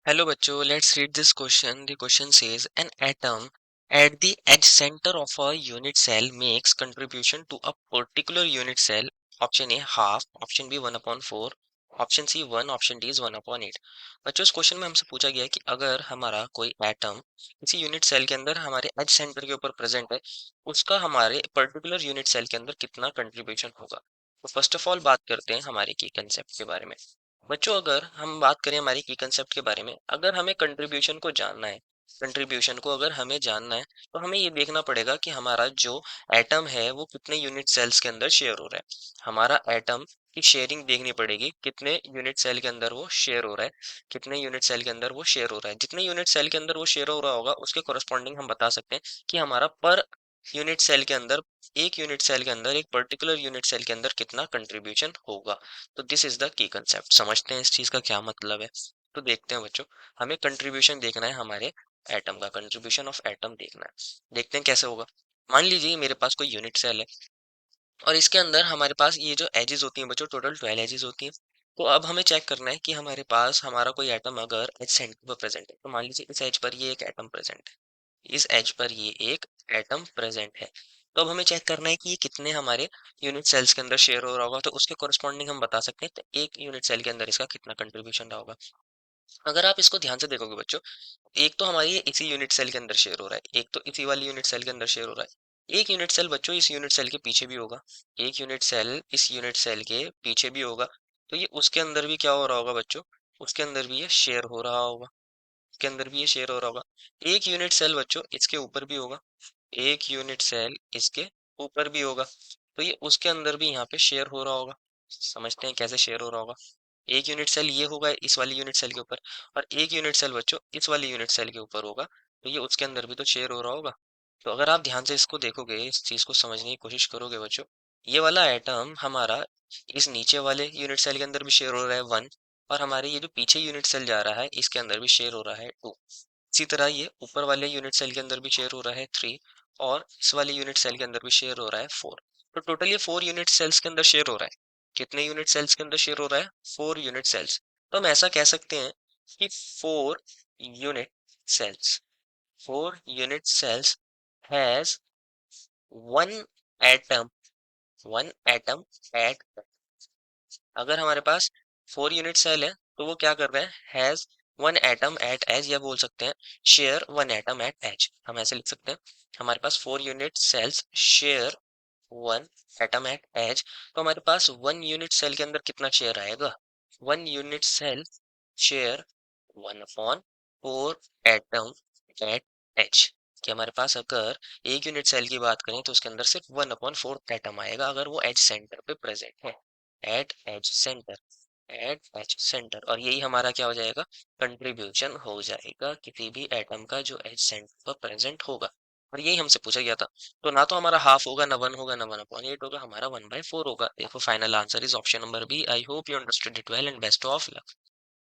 Hello बच्चों, let's read this question. The question says an atom at the edge center of a unit cell makes contribution to a particular unit cell. Option A half, option B 1/4, option C 1, option D is 1/8. बच्चों इस question में हमसे पूछा गया है कि अगर हमारा कोई एटम किसी यूनिट सेल के अंदर हमारे एज सेंटर के ऊपर प्रेजेंट है, उसका हमारे पर्टिकुलर यूनिट सेल के अंदर कितना कंट्रीब्यूशन होगा। तो फर्स्ट ऑफ ऑल बात करते हैं हमारे की कंसेप्ट के बारे में। बच्चों अगर हम बात करें हमारी की कंसेप्ट के बारे में, अगर हमें कंट्रीब्यूशन को जानना है, कंट्रीब्यूशन को अगर हमें जानना है तो हमें ये देखना पड़ेगा कि हमारा जो एटम है वो कितने यूनिट सेल्स के अंदर शेयर हो रहा है। हमारा एटम की शेयरिंग देखनी पड़ेगी, कितने यूनिट सेल के अंदर वो शेयर हो रहा है, कितने यूनिट सेल के अंदर वो शेयर हो रहा है। जितने यूनिट सेल के अंदर वो शेयर हो रहा होगा उसके कोरस्पॉन्डिंग हम बता सकते हैं कि हमारा पर यूनिट सेल के अंदर, एक यूनिट सेल के अंदर, एक पर्टिकुलर यूनिट सेल के अंदर कितना कंट्रीब्यूशन होगा। तो this is the key concept. समझते हैं इस चीज का क्या मतलब है। तो देखते हैं बच्चों, हमें कंट्रीब्यूशन देखना है, हमारे एटम का कंट्रीब्यूशन ऑफ एटम देखना है। देखते हैं कैसे होगा। मान लीजिए मेरे पास कोई यूनिट सेल है और इसके अंदर हमारे पास ये जो एजेस होती हैं बच्चों, टोटल 12 एजेस होती हैं। तो अब हमें चेक करना है कि हमारे पास हमारा कोई एटम अगर एज सेंटर पर प्रेजेंट है, तो मान लीजिए इस एज पर ये एक एटम प्रेजेंट है, इस एज पर ये एक एटम प्रेजेंट है। तो अब हमें चेक करना है कि ये कितने हमारे यूनिट सेल्स के अंदर शेयर हो रहा होगा, तो उसके कोरस्पॉन्डिंग हम बता सकते हैं तो एक यूनिट सेल के अंदर इसका कितना कंट्रीब्यूशन रहा होगा। अगर आप इसको ध्यान से देखोगे बच्चों, एक तो हमारी ये इसी यूनिट सेल के अंदर शेयर हो रहा है, एक तो इसी वाली यूनिट सेल के अंदर शेयर हो रहा है। एक यूनिट सेल बच्चों इस यूनिट सेल के पीछे भी होगा, एक यूनिट सेल इस यूनिट सेल के पीछे भी होगा। तो ये उसके अंदर भी क्या हो रहा होगा बच्चों, उसके अंदर भी ये शेयर हो रहा होगा, उसके अंदर भी ये शेयर हो रहा होगा। एक यूनिट सेल बच्चों इसके ऊपर भी होगा, एक यूनिट सेल इसके ऊपर भी होगा। तो ये उसके अंदर भी यहाँ पे शेयर हो रहा होगा। समझते हैं कैसे शेयर हो रहा होगा। एक यूनिट सेल ये होगा इस वाली यूनिट सेल के ऊपर, और एक यूनिट सेल बच्चों इस वाली यूनिट सेल के ऊपर होगा। तो ये उसके अंदर भी तो शेयर हो रहा होगा। तो अगर आप ध्यान से इसको देखोगे, इस चीज को समझने की कोशिश करोगे बच्चों, ये वाला एटम हमारा इस नीचे वाले यूनिट सेल के अंदर भी शेयर हो रहा है 1, और हमारे ये जो पीछे यूनिट सेल जा रहा है इसके अंदर भी शेयर हो रहा है 2। इसी तरह ये ऊपर वाले यूनिट सेल के अंदर भी शेयर हो रहा है 3, और इस वाले यूनिट सेल के अंदर भी शेयर हो रहा है 4। तो टोटल ये 4 यूनिट सेल्स के अंदर शेयर हो रहा है। कितने यूनिट सेल्स के अंदर शेयर हो रहा है? 4 यूनिट सेल्स। तो हम ऐसा कह सकते हैं कि 4 unit cells, 4 unit cells has one atom, one atom at. अगर हमारे पास 4 यूनिट सेल है तो वो क्या कर रहा है, has one atom at edge, या बोल सकते हैं share one atom at edge. हम ऐसे लिख सकते हैं हमारे पास 4 unit cells share one atom at edge. तो हमारे पास 1 यूनिट सेल के अंदर कितना शेयर आएगा? 1 unit cell share 1/4 atom at edge. कि हमारे पास अगर एक यूनिट सेल की बात करें तो उसके अंदर सिर्फ 1/4 एटम आएगा अगर वो एच सेंटर पे प्रेजेंट है, at edge center, at edge center. और यही हमारा क्या हो जाएगा, कंट्रीब्यूशन हो जाएगा किसी भी एटम का जो एच सेंटर पर प्रेजेंट होगा। और यही हमसे पूछा गया था। तो ना तो हमारा हाफ होगा, ना 1 होगा, ना 1/8 होगा, हमारा 1/4 होगा। देखो final answer is option number B. I hope you understood it well and best of luck.